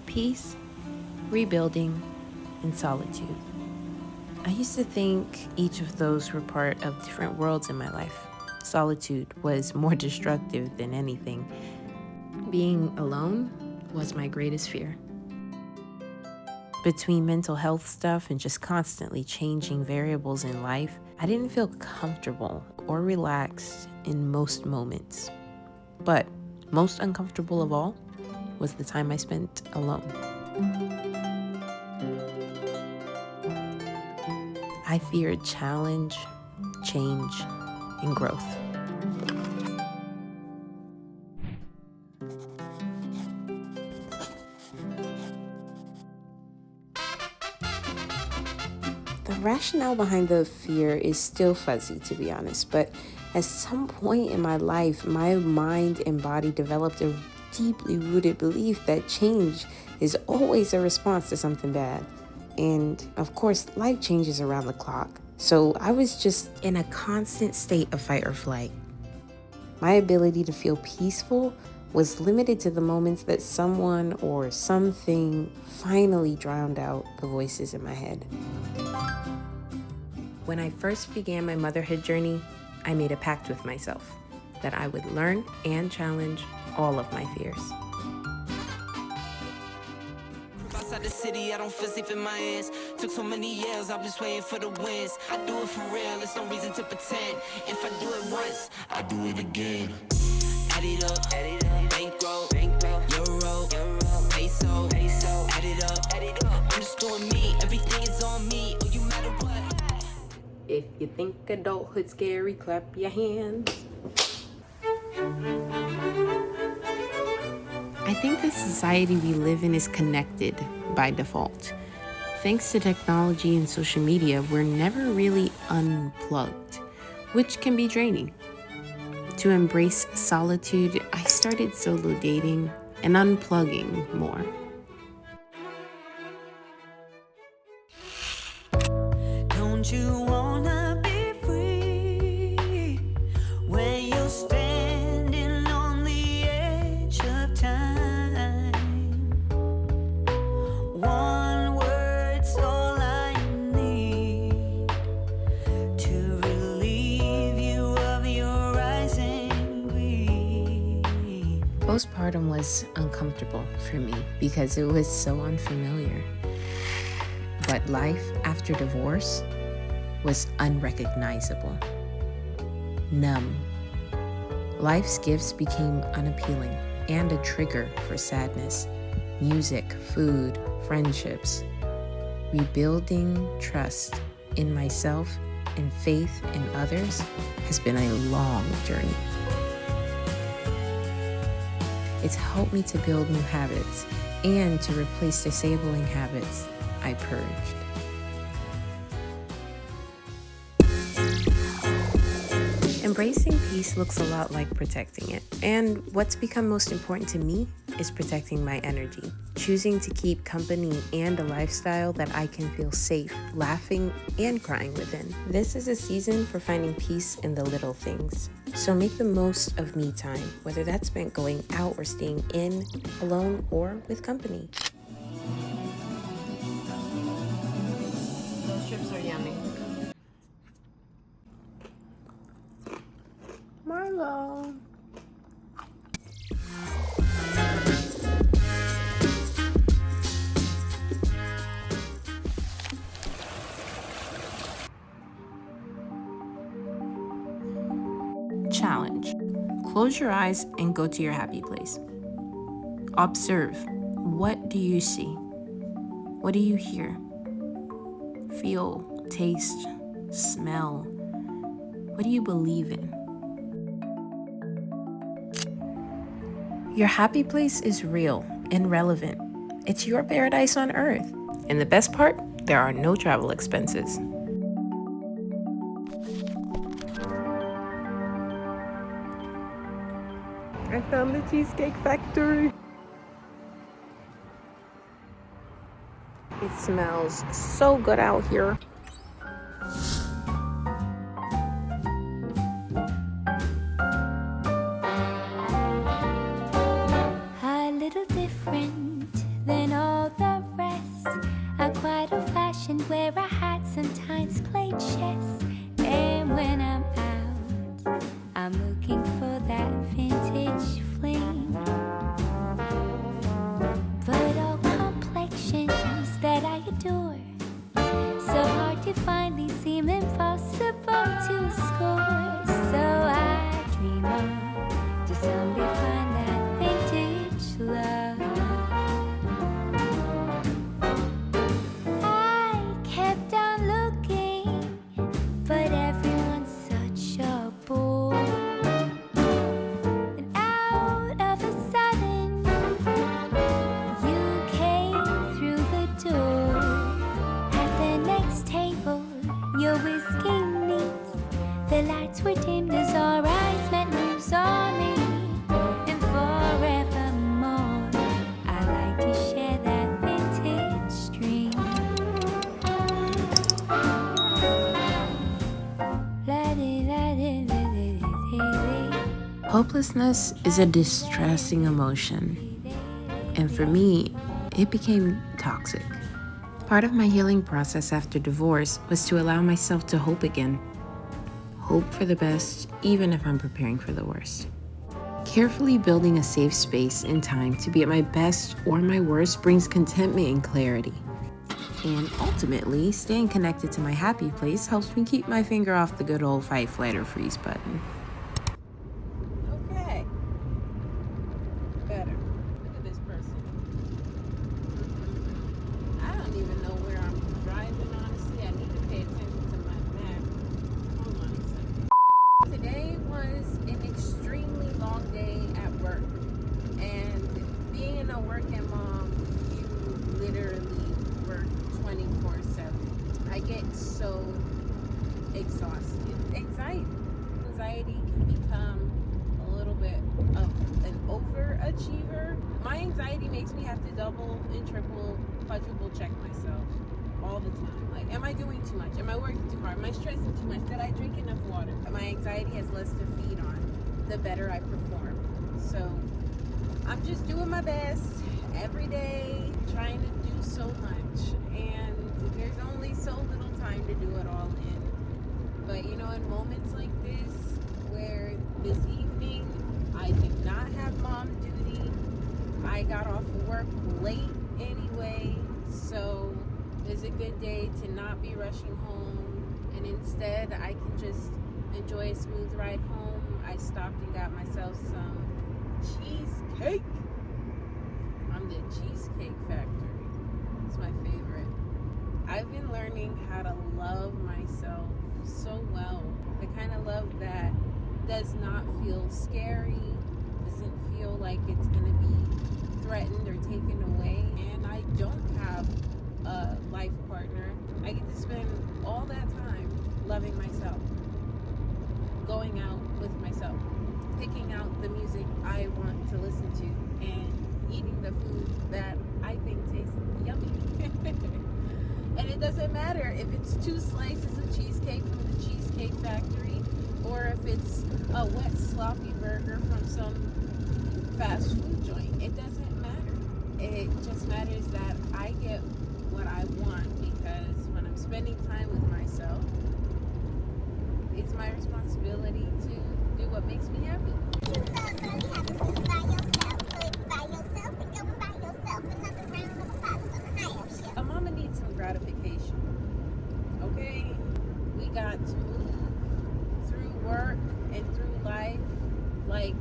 peace, rebuilding, and solitude. I used to think each of those were part of different worlds in my life. Solitude was more destructive than anything. Being alone was my greatest fear. Between mental health stuff and just constantly changing variables in life, I didn't feel comfortable or relaxed in most moments. But most uncomfortable of all was the time I spent alone. I feared challenge, change, and growth. The rationale behind the fear is still fuzzy, to be honest, but at some point in my life, my mind and body developed a deeply rooted belief that change is always a response to something bad. And of course, life changes around the clock. So I was just in a constant state of fight or flight. My ability to feel peaceful was limited to the moments that someone or something finally drowned out the voices in my head. When I first began my motherhood journey, I made a pact with myself that I would learn and challenge all of my fears. Outside the city, I don't feel safe in my hands. Took so many years, I'm just waiting for the wins. I do it for real, there's no reason to pretend. If I do it once, I do it again. Add it up, bankroll, euro, peso, add it up. I'm just doing me, everything is on me. Oh, you matter what? If you think adulthood's scary, clap your hands. I think the society we live in is connected by default. Thanks to technology and social media, we're never really unplugged, which can be draining. To embrace solitude, I started solo dating and unplugging more. Don't you wanna be free when you're standing on the edge of time? One word's all I need to relieve you of your rising grief. Postpartum was uncomfortable for me because it was so unfamiliar. But life after divorce was unrecognizable, numb. Life's gifts became unappealing and a trigger for sadness. Music, food, friendships. Rebuilding trust in myself and faith in others has been a long journey. It's helped me to build new habits and to replace disabling habits I purged. Embracing peace looks a lot like protecting it. And what's become most important to me is protecting my energy, choosing to keep company and a lifestyle that I can feel safe, laughing, and crying within. This is a season for finding peace in the little things. So make the most of me time, whether that's spent going out or staying in, alone or with company. Those chips are yummy. Marlo. Challenge. Close your eyes and go to your happy place. Observe. What do you see? What do you hear? Feel, taste, smell. What do you believe in? Your happy place is real and relevant. It's your paradise on earth. And the best part, there are no travel expenses. I found the Cheesecake Factory. It smells so good out here. A little different than all impossible to score. So I dream on to someday find that vintage love. I kept on looking, but everyone's such a bore. And out of a sudden, you came through the door. At the next table, your whiskey neat. The lights were dimmed as our eyes met, and you saw me. And forevermore, I like to share that vintage dream. Hopelessness is a distressing emotion, and for me, it became toxic. Part of my healing process after divorce was to allow myself to hope again. Hope for the best, even if I'm preparing for the worst. Carefully building a safe space and time to be at my best or my worst brings contentment and clarity. And ultimately, staying connected to my happy place helps me keep my finger off the good old fight, flight, or freeze button. Okay. Better. Look at this person. I don't even know where I'm driving, honestly. I need to pay attention to my map. Hold on a second. Today was an extremely long day at work. And being a working mom, you literally work 24/7. I get so exhausted. Anxiety can become a little bit of an overachiever. My anxiety makes me have to double and triple, quadruple check myself all the time. Like, am I doing too much? Am I working too hard? Am I stressing too much? Did I drink enough water? My anxiety has less to feed on, the better I perform. So I'm just doing my best every day, trying to do so much, and there's only so little time to do it all in. But you know, in moments like this, where this evening I did not have mom duty, I got off of work late anyway, so it's a good day to not be rushing home, and instead I can just enjoy a smooth ride home. I stopped and got myself some cheesecake. I'm the Cheesecake Factory. It's my favorite. I've been learning how to love myself so well. The kind of love that does not feel scary, doesn't feel like it's going to be threatened or taken away. And I don't have a life partner. I get to spend all that time loving myself, going out with myself, picking out the music I want to listen to, and eating the food that I think tastes yummy. And it doesn't matter if it's 2 slices of cheesecake from the Cheesecake Factory, or if it's a wet sloppy burger from some fast food joint. It doesn't matter. It just matters that I get what I want, because when I'm spending time with myself, it's my responsibility to do what makes me happy. A mama needs some gratification. Okay? We got to move through work and through life like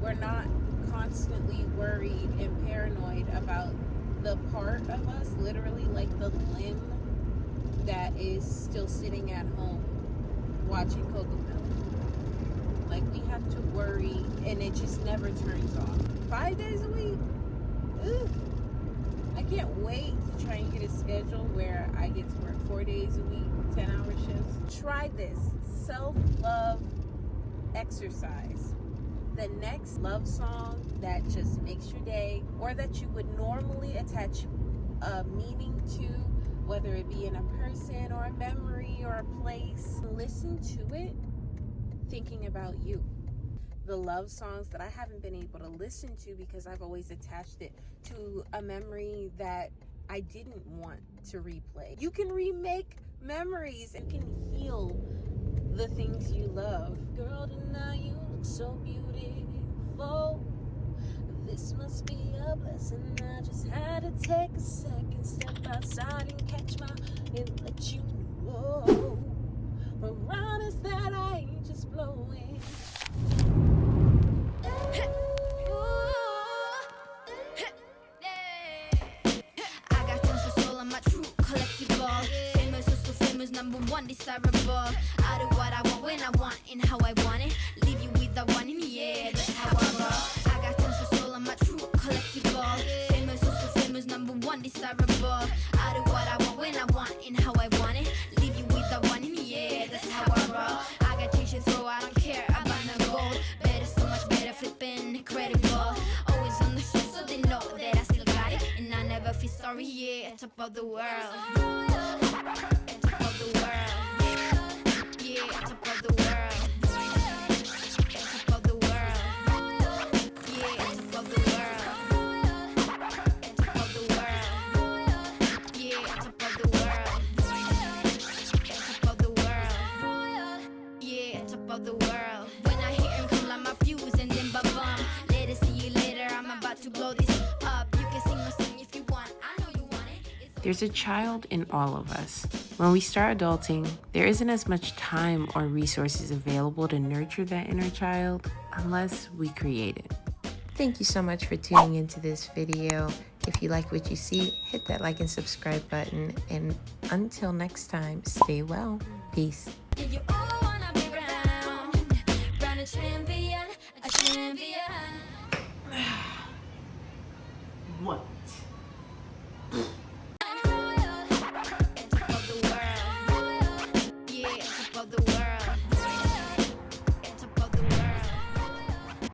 we're not constantly worried and paranoid about the part of us, literally like the limb that is still sitting at home watching CoComelon. Like, we have to worry, and it just never turns off. 5 days a week? Ooh. I can't wait to try and get a schedule where I get to work 4 days a week, 10-hour shifts. Try this self-love exercise. The next love song that just makes your day, or that you would normally attach a meaning to, whether it be in a person or a memory or a place, listen to it thinking about you. The love songs that I haven't been able to listen to because I've always attached it to a memory that I didn't want to replay. You can remake memories and can heal the things you love. Girl, tonight you look so beautiful. This must be a blessing. I just had to take a second, step outside and catch my and let you know I got tons of soul, I'm a true collectible. Famous, so famous, number one, desirable. I do what I want, when I want, and how I want it. Leave you with the one in the air, that's how I roll. I got tons of soul, I'm a true collectible. Famous, so famous, number one, desirable. I do what I want, when I want, and how I want it. Leave you with the one in the air, that's how I roll. I got change to throw, I don't care about no gold. Better, so much better, flipping incredible. Always on the show, so they know that I still got it. And I never feel sorry, yeah, top of the world. Top of the world. Yeah, top of the world. Top of the world. Yeah, top of the world. Top of the world. Yeah, top of the world. Top of the world. Yeah, top of the world. When I hear him come like my fuse and then ba-bum. Later, see you later, I'm about to blow this up. You can sing my song if you want, I know you want it. There's a child in all of us. When we start adulting, there isn't as much time or resources available to nurture that inner child unless we create it. Thank you so much for tuning into this video. If you like what you see, hit that like and subscribe button. And until next time, stay well. Peace. Yeah, you all wanna be brown, brown a champion, a champion.